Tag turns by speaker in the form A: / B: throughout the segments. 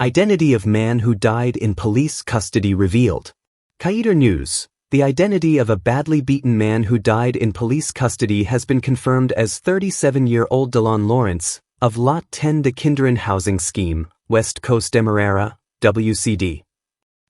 A: Identity of man who died in police custody revealed. Guyana News. The identity of a badly beaten man who died in police custody has been confirmed as 37-year-old Delon Lawrence, of Lot 10 de Kinderen Housing Scheme, West Coast Demerara, WCD.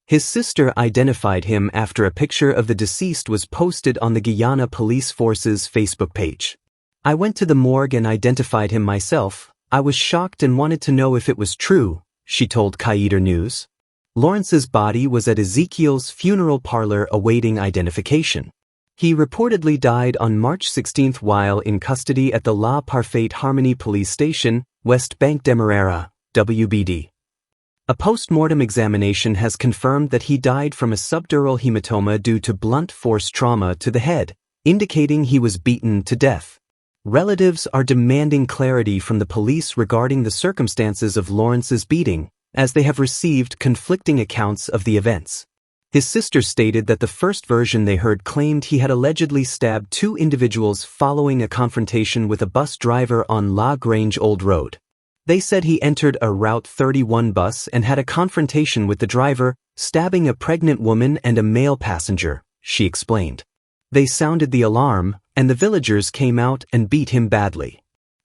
A: His sister identified him after a picture of the deceased was posted on the Guyana Police Force's Facebook page. "I went to the morgue and identified him myself. I was shocked and wanted to know if it was true," she told Guyana News. Lawrence's body was at Ezekiel's funeral parlor awaiting identification. He reportedly died on March 16 while in custody at the La Parfaite Harmonie Police Station, West Bank Demerara, WBD. A post-mortem examination has confirmed that he died from a subdural hematoma due to blunt force trauma to the head, indicating he was beaten to death. Relatives are demanding clarity from the police regarding the circumstances of Lawrence's beating, as they have received conflicting accounts of the events. His sister stated that the first version they heard claimed he had allegedly stabbed two individuals following a confrontation with a bus driver on La Grange Old Road. They said he entered a Route 31 bus and had a confrontation with the driver, stabbing a pregnant woman and a male passenger, she explained. They sounded the alarm, and the villagers came out and beat him badly.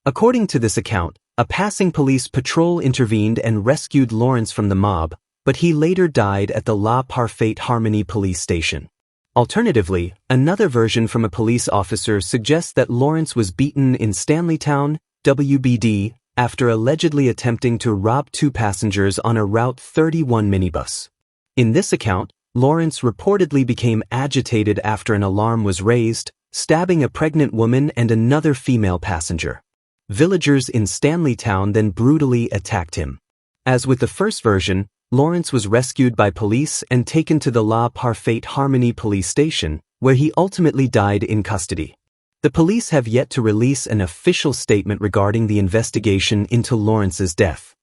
A: According to this account, a passing police patrol intervened and rescued Lawrence from the mob, but he later died at the La Parfaite Harmonie police station. Alternatively, another version from a police officer suggests that Lawrence was beaten in Stanleytown, WBD, after allegedly attempting to rob two passengers on a Route 31 minibus. In this account, Lawrence reportedly became agitated after an alarm was raised, stabbing a pregnant woman and another female passenger. Villagers in Stanleytown then brutally attacked him. As with the first version, Lawrence was rescued by police and taken to the La Parfaite Harmonie police station, where he ultimately died in custody. The police have yet to release an official statement regarding the investigation into Lawrence's death.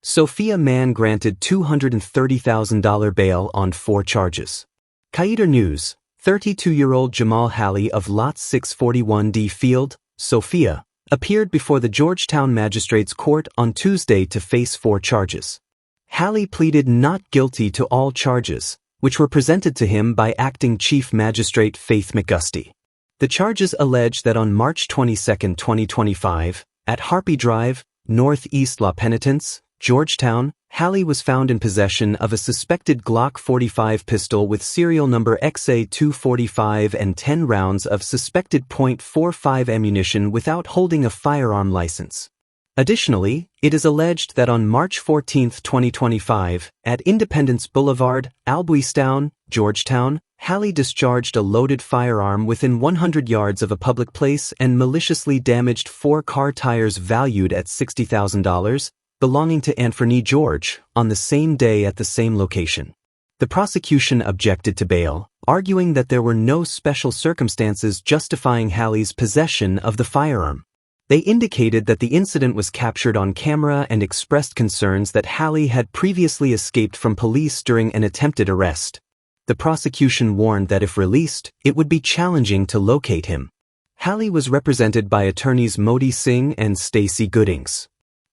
A: Sophia man granted $230,000 bail on 4 charges. Guyana News. 32-year-old Jamal Halley of Lot 641D Field, Sophia, appeared before the Georgetown Magistrates Court on Tuesday to face 4 charges. Halley pleaded not guilty to all charges, which were presented to him by Acting Chief Magistrate Faith McGusty. The charges allege that on March 22, 2025, at Harpy Drive, Northeast La Penitence, Georgetown, Halley was found in possession of a suspected Glock 45 pistol with serial number XA245 and 10 rounds of suspected .45 ammunition without holding a firearm license. Additionally, it is alleged that on March 14, 2025, at Independence Boulevard, Albuistown, Georgetown, Halley discharged a loaded firearm within 100 yards of a public place and maliciously damaged 4 car tires valued at $60,000, belonging to Anthony George, on the same day at the same location. The prosecution objected to bail, arguing that there were no special circumstances justifying Halley's possession of the firearm. They indicated that the incident was captured on camera and expressed concerns that Halley had previously escaped from police during an attempted arrest. The prosecution warned that if released, it would be challenging to locate him. Halley was represented by attorneys Modi Singh and Stacey Goodings.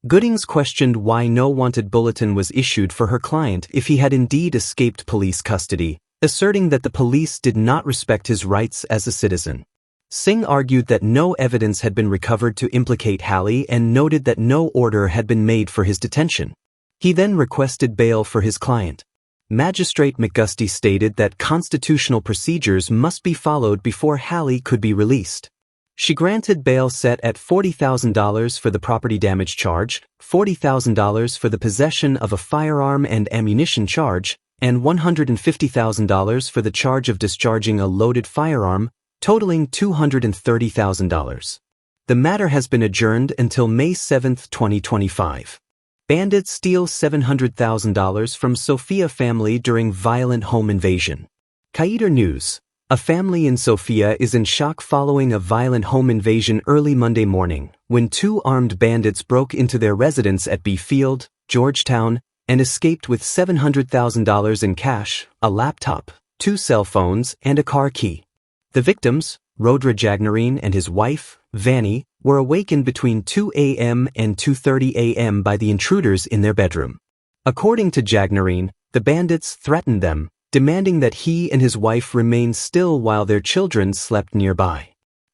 A: Goodings questioned why no wanted bulletin was issued for her client if he had indeed escaped police custody, asserting that the police did not respect his rights as a citizen. Singh argued that no evidence had been recovered to implicate Halley and noted that no order had been made for his detention. He then requested bail for his client. Magistrate McGusty stated that constitutional procedures must be followed before Halley could be released. She granted bail set at $40,000 for the property damage charge, $40,000 for the possession of a firearm and ammunition charge, and $150,000 for the charge of discharging a loaded firearm, totaling $230,000. The matter has been adjourned until May 7, 2025. Bandits steal $700,000 from Sophia family during violent home invasion. Guyana News. A family in Sophia is in shock following a violent home invasion early Monday morning, when 2 armed bandits broke into their residence at B Field, Georgetown, and escaped with $700,000 in cash, a laptop, 2 cell phones, and a car key. The victims, Rodra Jagnarine and his wife, Vanny, were awakened between 2 a.m. and 2:30 a.m. by the intruders in their bedroom. According to Jagnarin, the bandits threatened them, demanding that he and his wife remain still while their children slept nearby.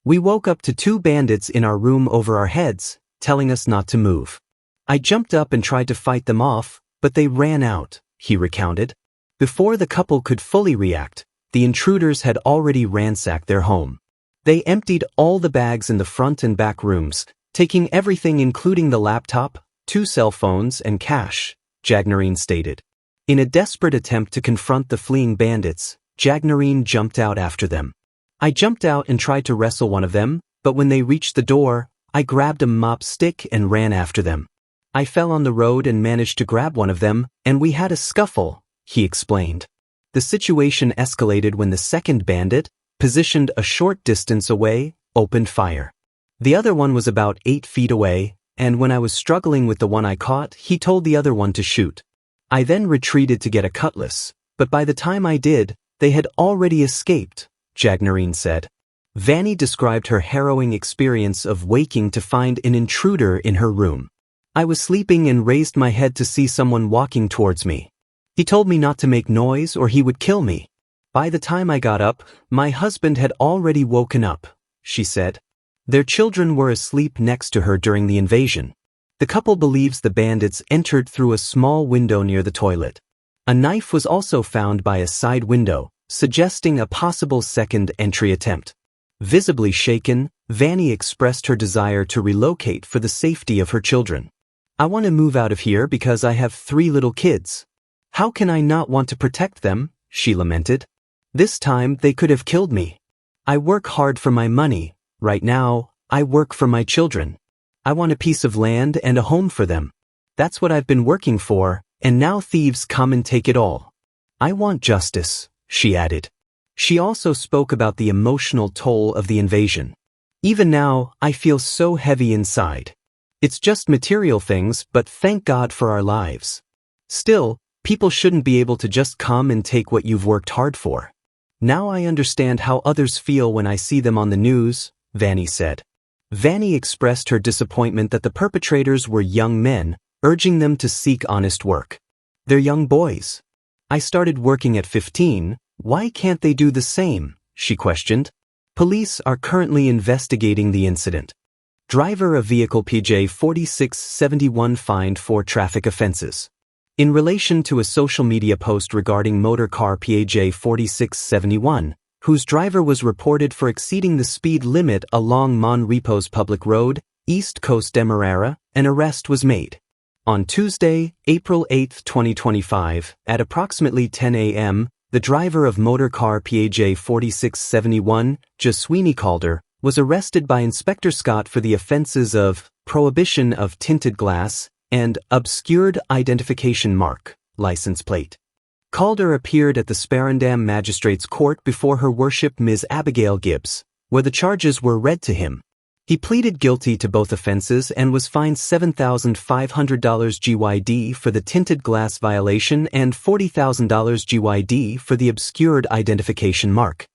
A: We woke up to two bandits in our room over our heads, telling us not to move. I jumped up and tried to fight them off, but they ran out, he recounted. Before the couple could fully react, the intruders had already ransacked their home. They emptied all the bags in the front and back rooms, taking everything including the laptop, 2 cell phones and cash, Jagnarin stated. In a desperate attempt to confront the fleeing bandits, Jagnarin jumped out after them. I jumped out and tried to wrestle one of them, but when they reached the door, I grabbed a mop stick and ran after them. I fell on the road and managed to grab one of them, and we had a scuffle, he explained. The situation escalated when the second bandit, positioned a short distance away, opened fire. The other one was about 8 feet away, and when I was struggling with the one I caught, he told the other one to shoot. I then retreated to get a cutlass, but by the time I did, they had already escaped, Jagnarin said. Vanny described her harrowing experience of waking to find an intruder in her room. I was sleeping and raised my head to see someone walking towards me. He told me not to make noise or he would kill me. By the time I got up, my husband had already woken up, she said. Their children were asleep next to her during the invasion. The couple believes the bandits entered through a small window near the toilet. A knife was also found by a side window, suggesting a possible second entry attempt. Visibly shaken, Vanny expressed her desire to relocate for the safety of her children. I want to move out of here because I have 3 little kids. How can I not want to protect them? She lamented. This time they could have killed me. I work hard for my money. Right now, I work for my children. I want a piece of land and a home for them. That's what I've been working for, and now thieves come and take it all. I want justice, she added. She also spoke about the emotional toll of the invasion. Even now, I feel so heavy inside. It's just material things, but thank God for our lives. Still, people shouldn't be able to just come and take what you've worked hard for. Now I understand how others feel when I see them on the news, Vanny said. Vanny expressed her disappointment that the perpetrators were young men, urging them to seek honest work. They're young boys. I started working at 15, why can't they do the same? She questioned. Police are currently investigating the incident. Driver of vehicle PJ 4671 fined for traffic offenses. In relation to a social media post regarding motor car PAJ 4671, whose driver was reported for exceeding the speed limit along Mon Repos Public Road, East Coast Demerara, an arrest was made. On Tuesday, April 8, 2025, at approximately 10 a.m., the driver of motor car PAJ 4671, Jaswini Calder, was arrested by Inspector Scott for the offenses of prohibition of tinted glass and obscured identification mark, license plate. Calder appeared at the Sparendam Magistrates Court before Her Worship Ms. Abigail Gibbs, where the charges were read to him. He pleaded guilty to both offenses and was fined $7,500 GYD for the tinted glass violation and $40,000 GYD for the obscured identification mark.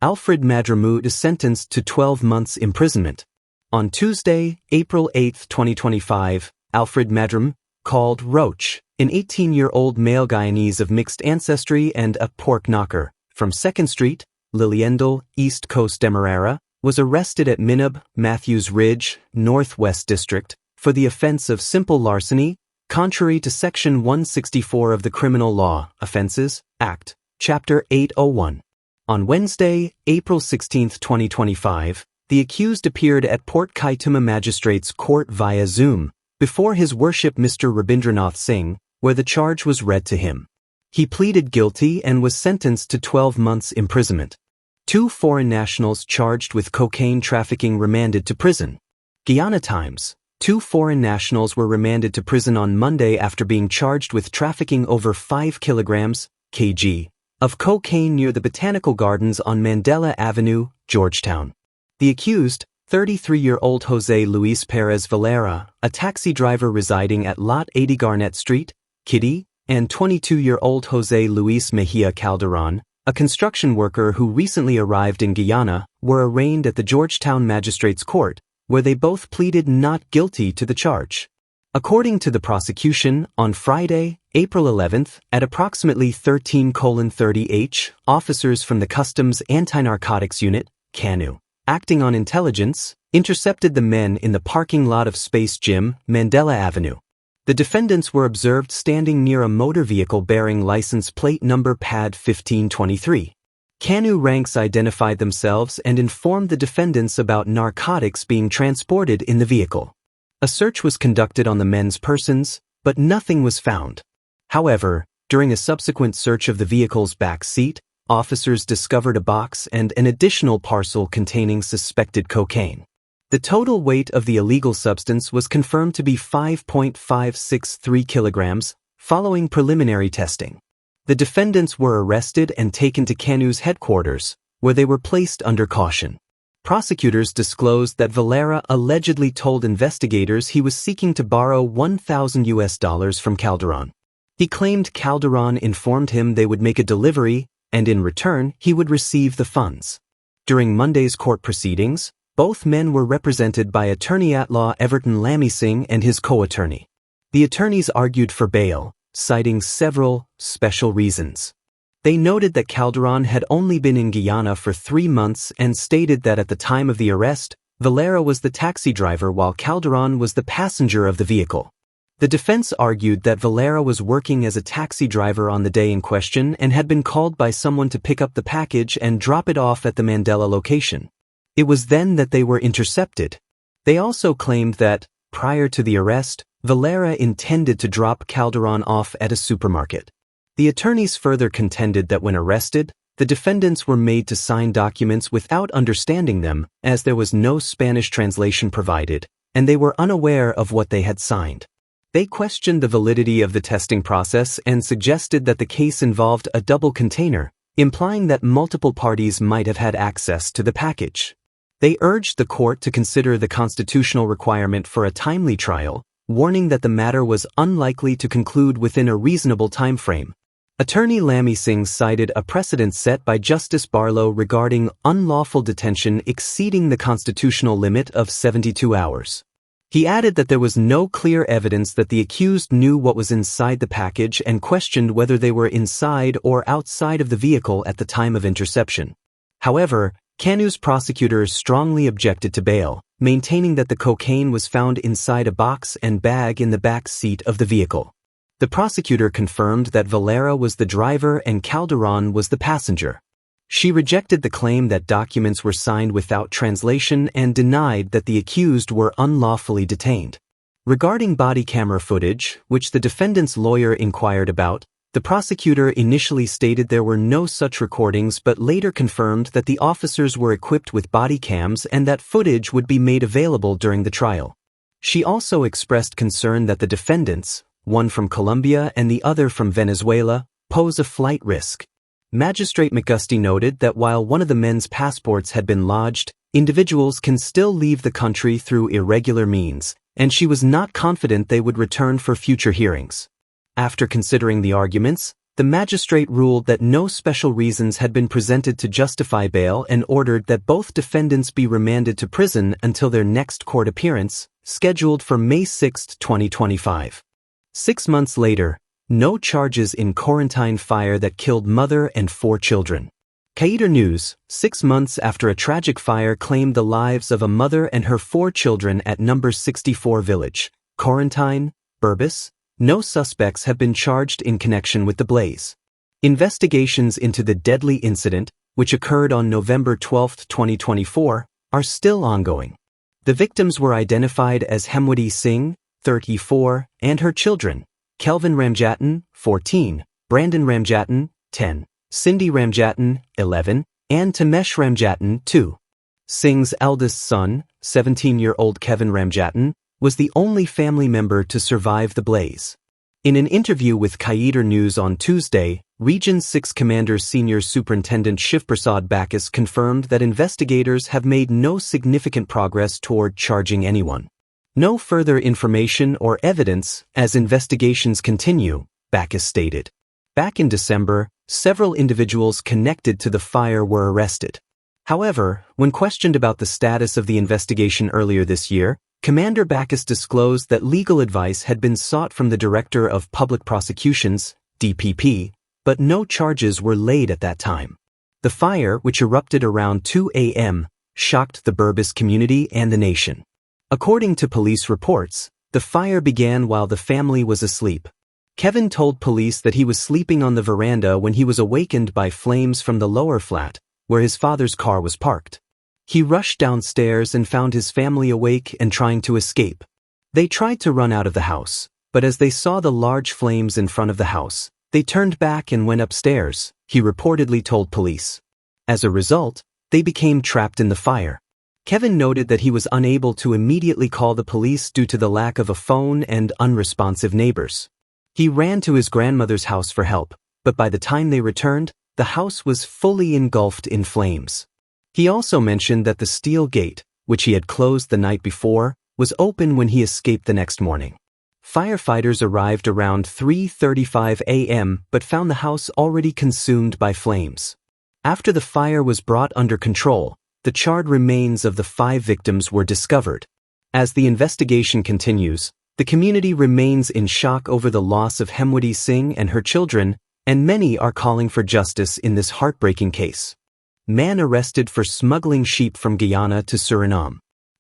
A: Alfred Madramud is sentenced to 12 months imprisonment. On Tuesday, April 8, 2025, Alfred Madram, called Roach, an 18-year-old male Guyanese of mixed ancestry and a pork knocker, from 2nd Street, Liliendal, East Coast Demerara, was arrested at Minub, Matthews Ridge, Northwest District, for the offense of simple larceny, contrary to Section 164 of the Criminal Law, Offenses, Act, Chapter 801. On Wednesday, April 16, 2025, the accused appeared at Port Kaituma Magistrates Court via Zoom, before His Worship Mr. Rabindranath Singh, where the charge was read to him. He pleaded guilty and was sentenced to 12 months imprisonment. 2 foreign nationals charged with cocaine trafficking remanded to prison. Guyana Times. 2 foreign nationals were remanded to prison on Monday after being charged with trafficking over 5 kilograms, kg, of cocaine near the Botanical Gardens on Mandela Avenue, Georgetown. The accused, 33-year-old Jose Luis Perez Valera, a taxi driver residing at Lot 80 Garnett Street, Kitty, and 22-year-old Jose Luis Mejia Calderon, a construction worker who recently arrived in Guyana, were arraigned at the Georgetown Magistrates Court, where they both pleaded not guilty to the charge. According to the prosecution, on Friday, April 11th, at approximately 13:30 officers from the Customs Anti-Narcotics Unit, CANU, acting on intelligence, intercepted the men in the parking lot of Space Gym, Mandela Avenue. The defendants were observed standing near a motor vehicle bearing license plate number pad 1523. CANU ranks identified themselves and informed the defendants about narcotics being transported in the vehicle. A search was conducted on the men's persons, but nothing was found. However, during a subsequent search of the vehicle's back seat, officers discovered a box and an additional parcel containing suspected cocaine. The total weight of the illegal substance was confirmed to be 5.563 kilograms, following preliminary testing. The defendants were arrested and taken to CANU's headquarters, where they were placed under caution. Prosecutors disclosed that Valera allegedly told investigators he was seeking to borrow $1,000 from Calderon. He claimed Calderon informed him they would make a delivery, and in return he would receive the funds. During Monday's court proceedings, both men were represented by attorney-at-law Everton Lammising and his co-attorney. The attorneys argued for bail, citing several special reasons. They noted that Calderon had only been in Guyana for 3 months and stated that at the time of the arrest, Valera was the taxi driver while Calderon was the passenger of the vehicle. The defense argued that Valera was working as a taxi driver on the day in question and had been called by someone to pick up the package and drop it off at the Mandela location. It was then that they were intercepted. They also claimed that, prior to the arrest, Valera intended to drop Calderon off at a supermarket. The attorneys further contended that when arrested, the defendants were made to sign documents without understanding them, as there was no Spanish translation provided, and they were unaware of what they had signed. They questioned the validity of the testing process and suggested that the case involved a double container, implying that multiple parties might have had access to the package. They urged the court to consider the constitutional requirement for a timely trial, warning that the matter was unlikely to conclude within a reasonable time frame. Attorney Lammising cited a precedent set by Justice Barlow regarding unlawful detention exceeding the constitutional limit of 72 hours. He added that there was no clear evidence that the accused knew what was inside the package and questioned whether they were inside or outside of the vehicle at the time of interception. However, CANU's prosecutors strongly objected to bail, maintaining that the cocaine was found inside a box and bag in the back seat of the vehicle. The prosecutor confirmed that Valera was the driver and Calderon was the passenger. She rejected the claim that documents were signed without translation and denied that the accused were unlawfully detained. Regarding body camera footage, which the defendant's lawyer inquired about, the prosecutor initially stated there were no such recordings but later confirmed that the officers were equipped with body cams and that footage would be made available during the trial. She also expressed concern that the defendants, one from Colombia and the other from Venezuela, pose a flight risk. Magistrate McGusty noted that while one of the men's passports had been lodged, individuals can still leave the country through irregular means, and she was not confident they would return for future hearings. After considering the arguments, the magistrate ruled that no special reasons had been presented to justify bail and ordered that both defendants be remanded to prison until their next court appearance, scheduled for May 6, 2025. 6 months later, no charges in quarantine fire that killed mother and 4 children. Qatar News, 6 months after a tragic fire claimed the lives of a mother and her 4 children at number 64 village, Quarantine, Burbus, no suspects have been charged in connection with the blaze. Investigations into the deadly incident, which occurred on November 12, 2024, are still ongoing. The victims were identified as Hemwadi Singh, 34, and her children, Kelvin Ramjatan, 14, Brandon Ramjatan, 10, Cindy Ramjatan, 11, and Tamesh Ramjatan, 2. Singh's eldest son, 17-year-old Kevin Ramjatan, was the only family member to survive the blaze. In an interview with Qatar News on Tuesday, Region 6 Commander Senior Superintendent Shivprasad Bacchus confirmed that investigators have made no significant progress toward charging anyone. No further information or evidence as investigations continue, Bacchus stated. Back in December, several individuals connected to the fire were arrested. However, when questioned about the status of the investigation earlier this year, Commander Backus disclosed that legal advice had been sought from the Director of Public Prosecutions, DPP, but no charges were laid at that time. The fire, which erupted around 2 a.m., shocked the Berbice community and the nation. According to police reports, the fire began while the family was asleep. Kevin told police that he was sleeping on the veranda when he was awakened by flames from the lower flat, where his father's car was parked. He rushed downstairs and found his family awake and trying to escape. They tried to run out of the house, but as they saw the large flames in front of the house, they turned back and went upstairs, he reportedly told police. As a result, they became trapped in the fire. Kevin noted that he was unable to immediately call the police due to the lack of a phone and unresponsive neighbors. He ran to his grandmother's house for help, but by the time they returned, the house was fully engulfed in flames. He also mentioned that the steel gate, which he had closed the night before, was open when he escaped the next morning. Firefighters arrived around 3:35 a.m. but found the house already consumed by flames. After the fire was brought under control, the charred remains of the 5 victims were discovered. As the investigation continues, the community remains in shock over the loss of Hemwadi Singh and her children, and many are calling for justice in this heartbreaking case. Man arrested for smuggling sheep from Guyana to Suriname.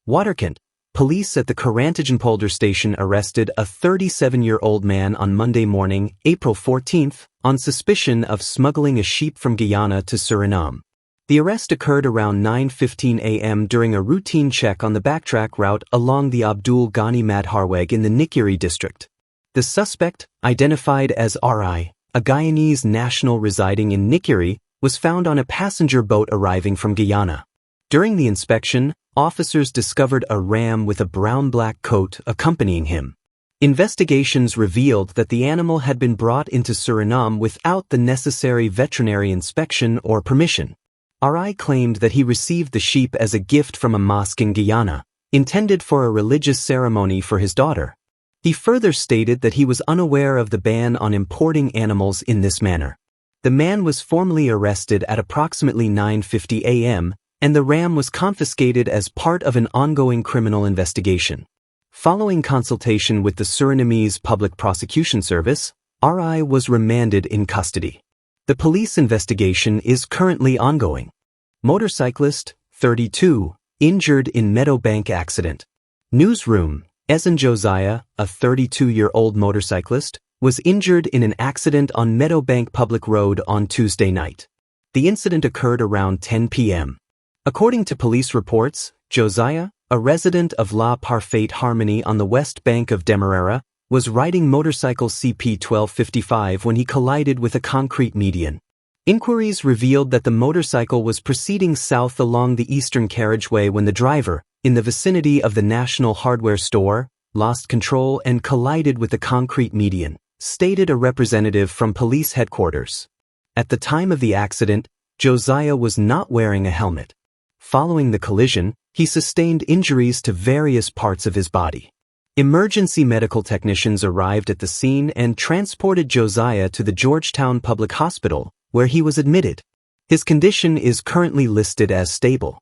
A: Waterkant. Police at the Karantajanpolder station arrested a 37-year-old man on Monday morning, April 14th, on suspicion of smuggling a sheep from Guyana to Suriname. The arrest occurred around 9:15 a.m. during a routine check on the backtrack route along the Abdul Ghani Madharweg in the Nikiri district. The suspect, identified as R.I., a Guyanese national residing in Nikiri, was found on a passenger boat arriving from Guyana. During the inspection, officers discovered a ram with a brown-black coat accompanying him. Investigations revealed that the animal had been brought into Suriname without the necessary veterinary inspection or permission. R.I. claimed that he received the sheep as a gift from a mosque in Guyana, intended for a religious ceremony for his daughter. He further stated that he was unaware of the ban on importing animals in this manner. The man was formally arrested at approximately 9:50 a.m., and the ram was confiscated as part of an ongoing criminal investigation. Following consultation with the Surinamese Public Prosecution Service, R.I. was remanded in custody. The police investigation is currently ongoing. Motorcyclist, 32, injured in Meadowbank accident. Newsroom. Ezen Josiah, a 32-year-old motorcyclist, was injured in an accident on Meadowbank Public Road on Tuesday night. The incident occurred around 10 p.m. According to police reports, Josiah, a resident of La Parfaite Harmony on the west bank of Demerara, was riding motorcycle CP-1255 when he collided with a concrete median. Inquiries revealed that the motorcycle was proceeding south along the eastern carriageway when the driver, in the vicinity of the National Hardware Store, lost control and collided with the concrete median, stated a representative from police headquarters. At the time of the accident, Josiah was not wearing a helmet. Following the collision, he sustained injuries to various parts of his body. Emergency medical technicians arrived at the scene and transported Josiah to the Georgetown Public Hospital, where he was admitted. His condition is currently listed as stable.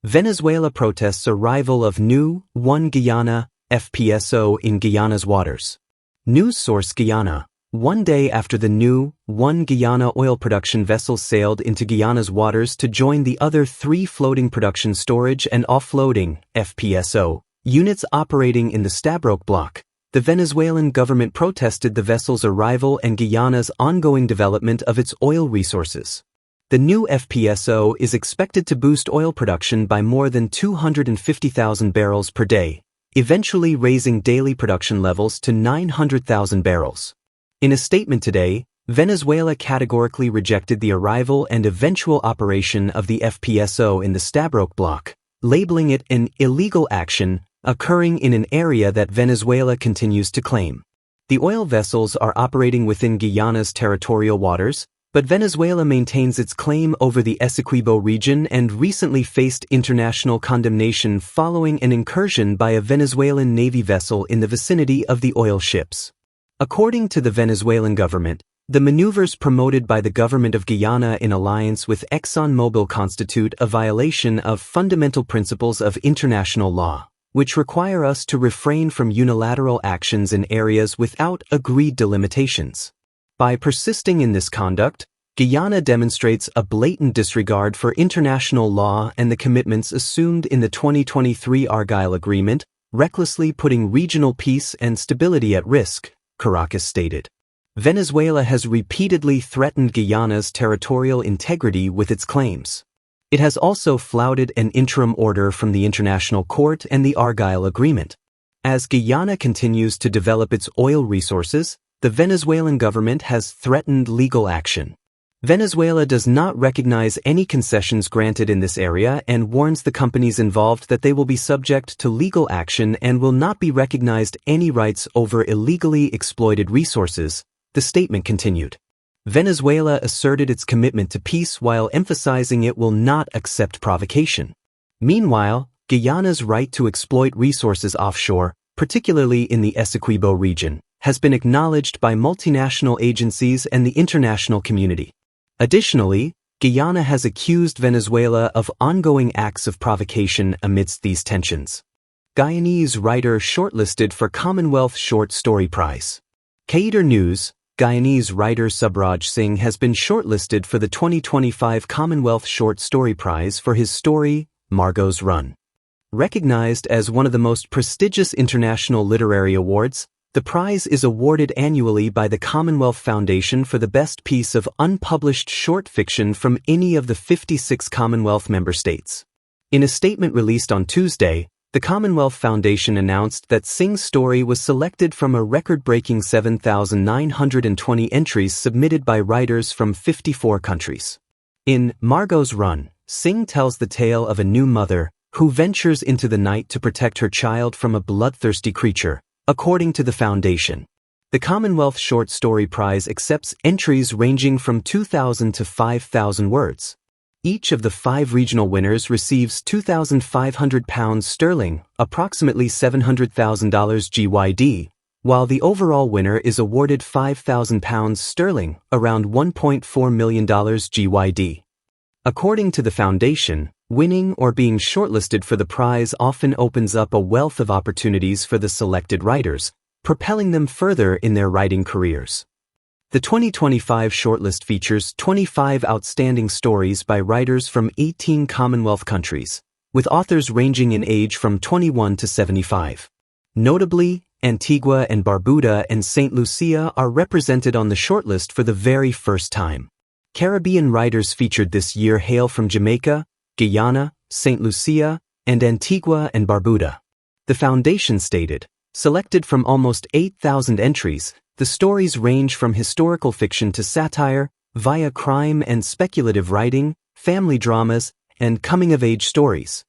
A: Venezuela protests arrival of new One Guyana FPSO in Guyana's waters. News source Guyana. One day after the new One Guyana oil production vessel sailed into Guyana's waters to join the other 3 floating production storage and offloading FPSO units operating in the Stabroek block, the Venezuelan government protested the vessel's arrival and Guyana's ongoing development of its oil resources. The new FPSO is expected to boost oil production by more than 250,000 barrels per day, eventually raising daily production levels to 900,000 barrels. In a statement today, Venezuela categorically rejected the arrival and eventual operation of the FPSO in the Stabroek block, labeling it an illegal action occurring in an area that Venezuela continues to claim. The oil vessels are operating within Guyana's territorial waters, but Venezuela maintains its claim over the Essequibo region and recently faced international condemnation following an incursion by a Venezuelan Navy vessel in the vicinity of the oil ships. According to the Venezuelan government, the maneuvers promoted by the government of Guyana in alliance with ExxonMobil constitute a violation of fundamental principles of international law. which require us to refrain from unilateral actions in areas without agreed delimitations. By persisting in this conduct, Guyana demonstrates a blatant disregard for international law and the commitments assumed in the 2023 Argyll Agreement, recklessly putting regional peace and stability at risk, Caracas stated. Venezuela has repeatedly threatened Guyana's territorial integrity with its claims. It has also flouted an interim order from the International Court and the Argyll Agreement. As Guyana continues to develop its oil resources, the Venezuelan government has threatened legal action. Venezuela does not recognize any concessions granted in this area and warns the companies involved that they will be subject to legal action and will not be recognized any rights over illegally exploited resources, the statement continued. Venezuela asserted its commitment to peace while emphasizing it will not accept provocation. Meanwhile, Guyana's right to exploit resources offshore, particularly in the Essequibo region, has been acknowledged by multinational agencies and the international community. Additionally, Guyana has accused Venezuela of ongoing acts of provocation amidst these tensions. Guyanese writer shortlisted for Commonwealth Short Story Prize. Kaider News, Guyanese writer Subraj Singh has been shortlisted for the 2025 Commonwealth Short Story Prize for his story, Margot's Run. Recognized as one of the most prestigious international literary awards, the prize is awarded annually by the Commonwealth Foundation for the best piece of unpublished short fiction from any of the 56 Commonwealth member states. In a statement released on Tuesday, the Commonwealth Foundation announced that Singh's story was selected from a record-breaking 7,920 entries submitted by writers from 54 countries. In Margot's Run, Singh tells the tale of a new mother who ventures into the night to protect her child from a bloodthirsty creature. According to the Foundation, the Commonwealth Short Story Prize accepts entries ranging from 2,000 to 5,000 words. Each of the 5 regional winners receives £2,500 sterling, approximately $700,000 GYD, while the overall winner is awarded £5,000 sterling, around $1.4 million GYD. According to the Foundation, winning or being shortlisted for the prize often opens up a wealth of opportunities for the selected writers, propelling them further in their writing careers. The 2025 shortlist features 25 outstanding stories by writers from 18 Commonwealth countries, with authors ranging in age from 21 to 75. Notably, Antigua and Barbuda and St. Lucia are represented on the shortlist for the very first time. Caribbean writers featured this year hail from Jamaica, Guyana, St. Lucia, and Antigua and Barbuda. The Foundation stated, selected from almost 8,000 entries, the stories range from historical fiction to satire, via crime and speculative writing, family dramas, and coming-of-age stories.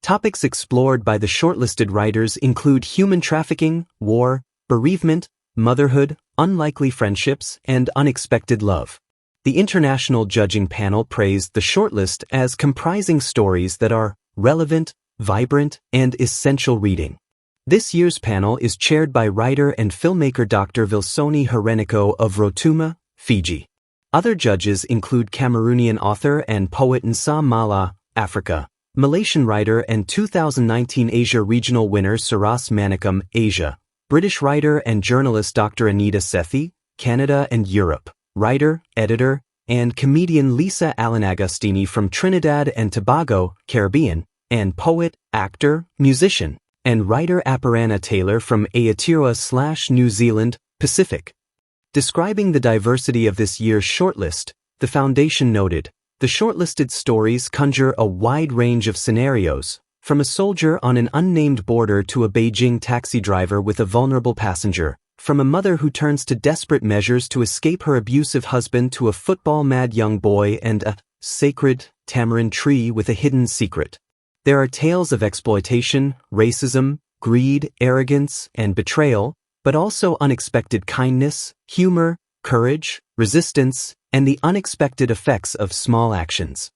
A: Topics explored by the shortlisted writers include human trafficking, war, bereavement, motherhood, unlikely friendships, and unexpected love. The international judging panel praised the shortlist as comprising stories that are relevant, vibrant, and essential reading. This year's panel is chaired by writer and filmmaker Dr. Vilsoni Hereniko of Rotuma, Fiji. Other judges include Cameroonian author and poet Nsa Mala, Africa, Malaysian writer and 2019 Asia Regional winner Saras Manikam, Asia, British writer and journalist Dr. Anita Sethi, Canada and Europe, writer, editor, and comedian Lisa Allen Agostini from Trinidad and Tobago, Caribbean, and poet, actor, musician, and writer Aparana Taylor from Aotearoa/New Zealand, Pacific. Describing the diversity of this year's shortlist, the Foundation noted, the shortlisted stories conjure a wide range of scenarios, from a soldier on an unnamed border to a Beijing taxi driver with a vulnerable passenger, from a mother who turns to desperate measures to escape her abusive husband to a football-mad young boy and a sacred tamarind tree with a hidden secret. There are tales of exploitation, racism, greed, arrogance, and betrayal, but also unexpected kindness, humor, courage, resistance, and the unexpected effects of small actions.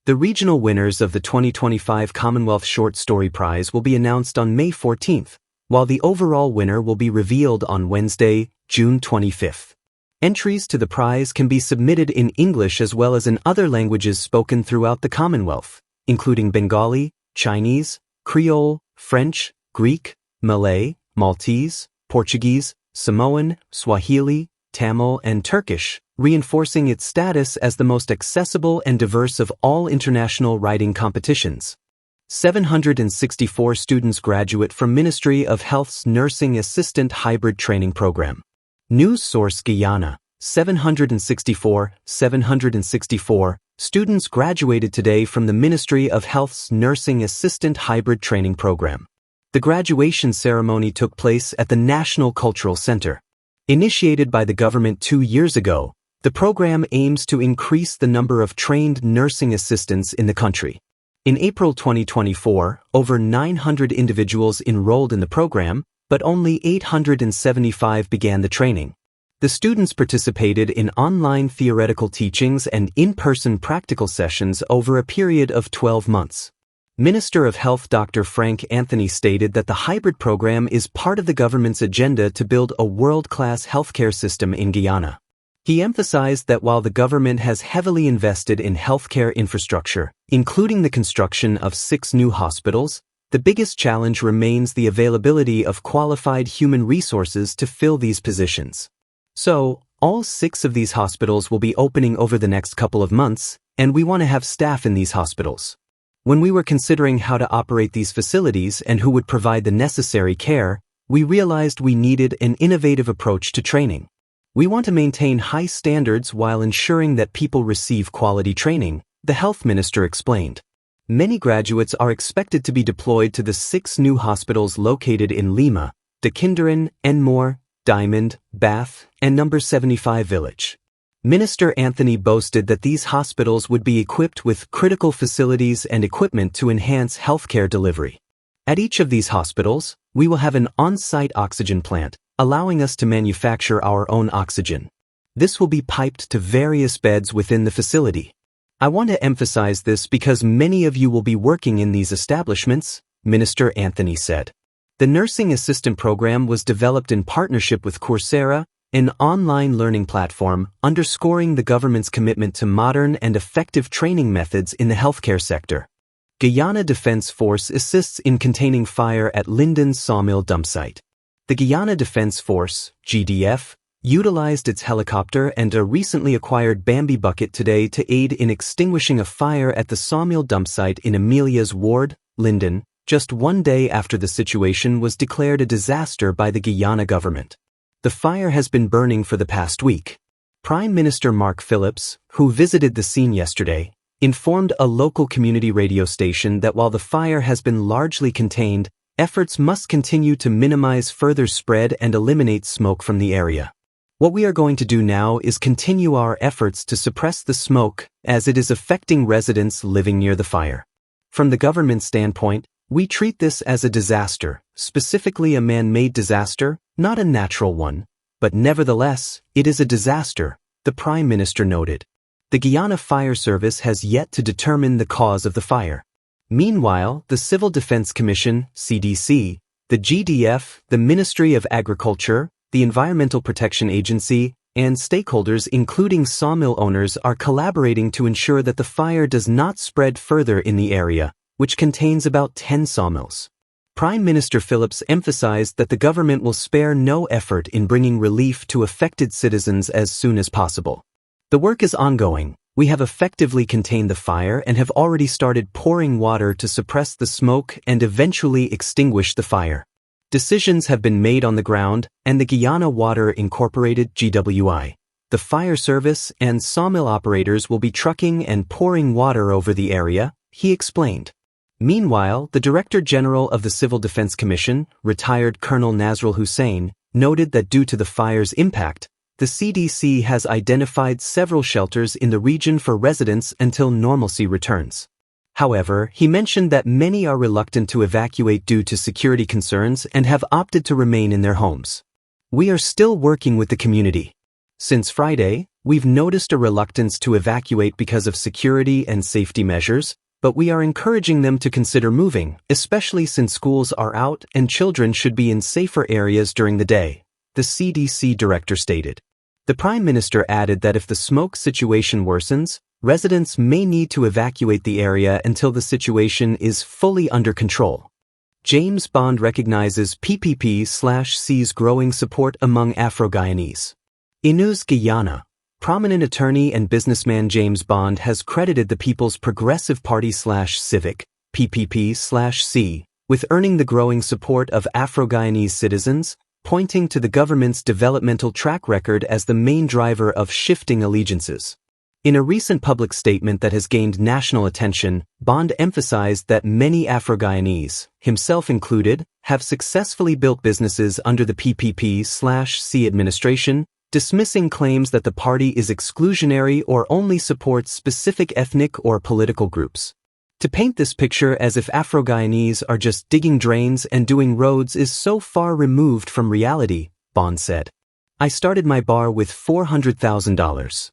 A: The regional winners of the 2025 Commonwealth Short Story Prize will be announced on May 14th, while the overall winner will be revealed on Wednesday, June 25th. Entries to the prize can be submitted in English as well as in other languages spoken throughout the Commonwealth, including Bengali, Chinese, Creole, French, Greek, Malay, Maltese, Portuguese, Samoan, Swahili, Tamil, and Turkish, reinforcing its status as the most accessible and diverse of all international writing competitions. 764 students graduate from Ministry of Health's Nursing Assistant Hybrid Training Program. News source Guyana. 764 students graduated today from the Ministry of Health's Nursing Assistant Hybrid Training Program. The graduation ceremony took place at the National Cultural Center. Initiated by the government 2 years ago, the program aims to increase the number of trained nursing assistants in the country. In April 2024, over 900 individuals enrolled in the program, but only 875 began the training. The students participated in online theoretical teachings and in-person practical sessions over a period of 12 months. Minister of Health Dr. Frank Anthony stated that the hybrid program is part of the government's agenda to build a world-class healthcare system in Guyana. He emphasized that while the government has heavily invested in healthcare infrastructure, including the construction of 6 new hospitals, the biggest challenge remains the availability of qualified human resources to fill these positions. So, all 6 of these hospitals will be opening over the next couple of months, and we want to have staff in these hospitals. When we were considering how to operate these facilities and who would provide the necessary care, we realized we needed an innovative approach to training. We want to maintain high standards while ensuring that people receive quality training, the health minister explained. Many graduates are expected to be deployed to the 6 new hospitals located in Lima, Dekindaran, Enmore, Diamond, Bath, and No. 75 Village. Minister Anthony boasted that these hospitals would be equipped with critical facilities and equipment to enhance healthcare delivery. At each of these hospitals, we will have an on-site oxygen plant, allowing us to manufacture our own oxygen. This will be piped to various beds within the facility. I want to emphasize this because many of you will be working in these establishments, Minister Anthony said. The nursing assistant program was developed in partnership with Coursera, an online learning platform, underscoring the government's commitment to modern and effective training methods in the healthcare sector. Guyana Defense Force assists in containing fire at Lyndon's sawmill dump site. The Guyana Defense Force, GDF, utilized its helicopter and a recently acquired Bambi bucket today to aid in extinguishing a fire at the sawmill dump site in Amelia's ward, Lyndon, just 1 day after the situation was declared a disaster by the Guyana government. The fire has been burning for the past week. Prime Minister Mark Phillips, who visited the scene yesterday, informed a local community radio station that while the fire has been largely contained, efforts must continue to minimize further spread and eliminate smoke from the area. What we are going to do now is continue our efforts to suppress the smoke as it is affecting residents living near the fire. From the government standpoint, we treat this as a disaster, specifically a man-made disaster, not a natural one, but nevertheless, it is a disaster, the Prime Minister noted. The Guyana Fire Service has yet to determine the cause of the fire. Meanwhile, the Civil Defense Commission, CDC, the GDF, the Ministry of Agriculture, the Environmental Protection Agency, and stakeholders including sawmill owners are collaborating to ensure that the fire does not spread further in the area, which contains about 10 sawmills. Prime Minister Phillips emphasized that the government will spare no effort in bringing relief to affected citizens as soon as possible. The work is ongoing. We have effectively contained the fire and have already started pouring water to suppress the smoke and eventually extinguish the fire. Decisions have been made on the ground, and the Guyana Water Incorporated GWI, the fire service, and sawmill operators will be trucking and pouring water over the area, he explained. Meanwhile, the Director General of the Civil Defense Commission, retired Colonel Nasrul Hussain, noted that due to the fire's impact, the CDC has identified several shelters in the region for residents until normalcy returns. However, he mentioned that many are reluctant to evacuate due to security concerns and have opted to remain in their homes. We are still working with the community. Since Friday, we've noticed a reluctance to evacuate because of security and safety measures, but we are encouraging them to consider moving, especially since schools are out and children should be in safer areas during the day, the CDC director stated. The Prime Minister added that if the smoke situation worsens, residents may need to evacuate the area until the situation is fully under control. James Bond recognizes PPP/C's growing support among Afro-Guyanese. In Guyana, prominent attorney and businessman James Bond has credited the People's Progressive Party/Civic, PPP/C, with earning the growing support of Afro-Guyanese citizens, pointing to the government's developmental track record as the main driver of shifting allegiances. In a recent public statement that has gained national attention, Bond emphasized that many Afro-Guyanese, himself included, have successfully built businesses under the PPP/C administration, dismissing claims that the party is exclusionary or only supports specific ethnic or political groups. To paint this picture as if Afro-Guyanese are just digging drains and doing roads is so far removed from reality, Bond said. I started my bar with $400,000.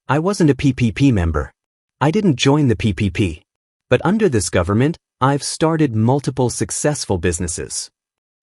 A: I wasn't a PPP member. I didn't join the PPP. But under this government, I've started multiple successful businesses.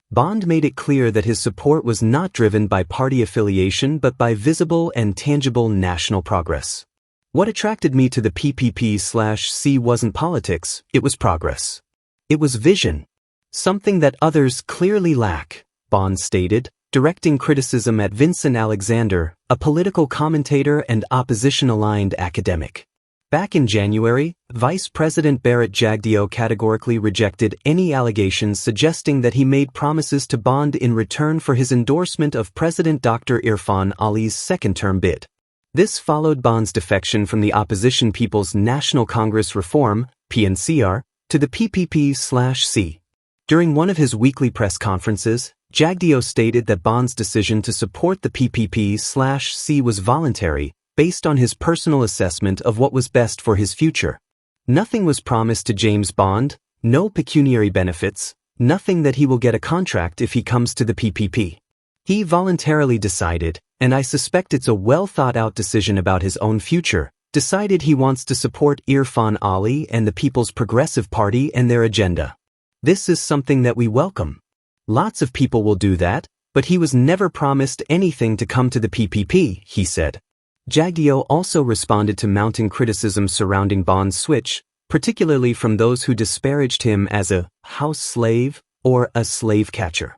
A: Bond made it clear that his support was not driven by party affiliation but by visible and tangible national progress. What attracted me to the PPP/C wasn't politics, it was progress. It was vision. Something that others clearly lack, Bond stated, directing criticism at Vincent Alexander, a political commentator and opposition-aligned academic. Back in January, Vice President Barrett Jagdeo categorically rejected any allegations suggesting that he made promises to Bond in return for his endorsement of President Dr. Irfan Ali's second-term bid. This followed Bond's defection from the opposition People's National Congress Reform, PNCR, to the PPP/C. During one of his weekly press conferences, Jagdeo stated that Bond's decision to support the PPP/C was voluntary, based on his personal assessment of what was best for his future. Nothing was promised to James Bond, no pecuniary benefits, nothing that he will get a contract if he comes to the PPP. He voluntarily decided, and I suspect it's a well-thought-out decision about his own future, decided he wants to support Irfan Ali and the People's Progressive Party and their agenda. This is something that we welcome. Lots of people will do that, but he was never promised anything to come to the PPP, he said. Jagdeo also responded to mounting criticism surrounding Bond's switch, particularly from those who disparaged him as a house slave or a slave catcher.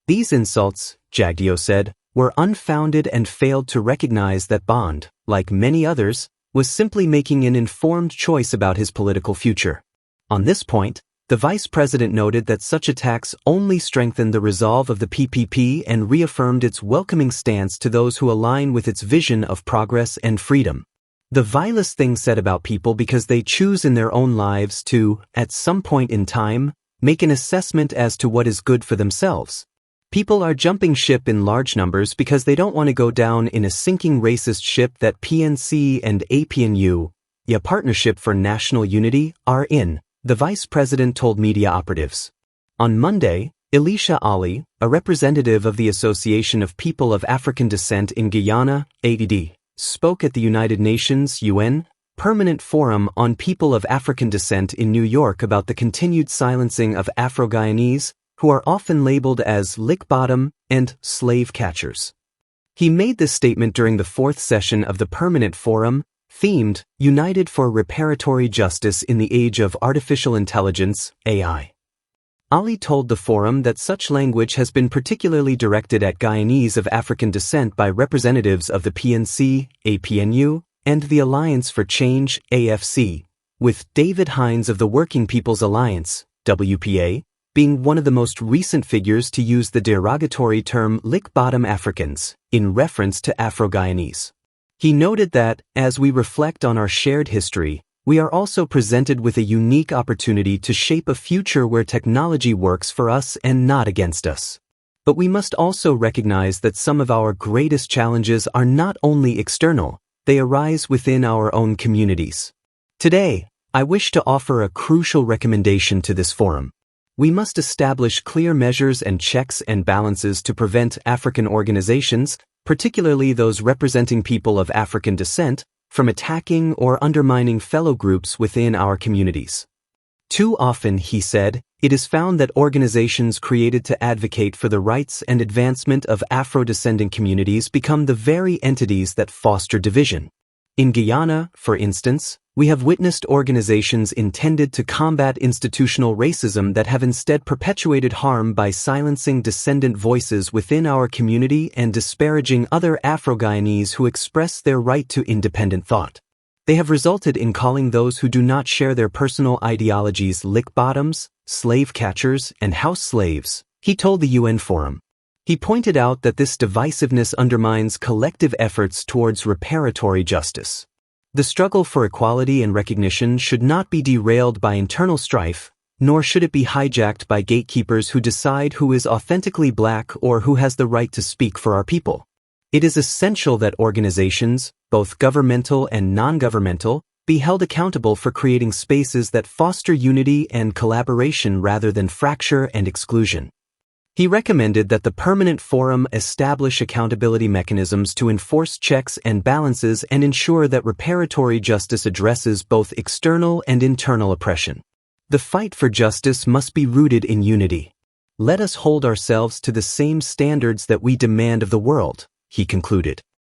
A: These insults, Jagdeo said, were unfounded and failed to recognize that Bond, like many others, was simply making an informed choice about his political future. On this point, the vice president noted that such attacks only strengthened the resolve of the PPP and reaffirmed its welcoming stance to those who align with its vision of progress and freedom. The vilest thing said about people because they choose in their own lives to, at some point in time, make an assessment as to what is good for themselves. People are jumping ship in large numbers because they don't want to go down in a sinking racist ship that PNC and APNU, a partnership for national unity, are in, the vice president told media operatives. On Monday, Elisha Ali, a representative of the Association of People of African Descent in Guyana, ADD, spoke at the United Nations UN Permanent Forum on People of African Descent in New York about the continued silencing of Afro-Guyanese, who are often labeled as lick-bottom and slave catchers. He made this statement during the fourth session of the Permanent Forum, themed United for Reparatory Justice in the Age of Artificial Intelligence, AI. Ali told the forum that such language has been particularly directed at Guyanese of African descent by representatives of the PNC, APNU, and the Alliance for Change, AFC, with David Hines of the Working People's Alliance, WPA, being one of the most recent figures to use the derogatory term lick-bottom Africans, in reference to Afro-Guyanese. He noted that, as we reflect on our shared history, we are also presented with a unique opportunity to shape a future where technology works for us and not against us. But we must also recognize that some of our greatest challenges are not only external, they arise within our own communities. Today, I wish to offer a crucial recommendation to this forum. We must establish clear measures and checks and balances to prevent African organizations, particularly those representing people of African descent, from attacking or undermining fellow groups within our communities. Too often, he said, it is found that organizations created to advocate for the rights and advancement of Afro-descending communities become the very entities that foster division. In Guyana, for instance, We have witnessed organizations intended to combat institutional racism that have instead perpetuated harm by silencing dissident voices within our community and disparaging other Afro-Guyanese who express their right to independent thought. They have resulted in calling those who do not share their personal ideologies lick-bottoms, slave catchers, and house slaves, he told the UN Forum. He pointed out that this divisiveness undermines collective efforts towards reparatory justice. The struggle for equality and recognition should not be derailed by internal strife, nor should it be hijacked by gatekeepers who decide who is authentically black or who has the right to speak for our people. It is essential that organizations, both governmental and non-governmental, be held accountable for creating spaces that foster unity and collaboration rather than fracture and exclusion. He recommended that the Permanent Forum establish accountability mechanisms to enforce checks and balances and ensure that reparatory justice addresses both external and internal oppression. The fight for justice must be rooted in unity. Let us hold ourselves to the same standards that we demand of the world, he concluded.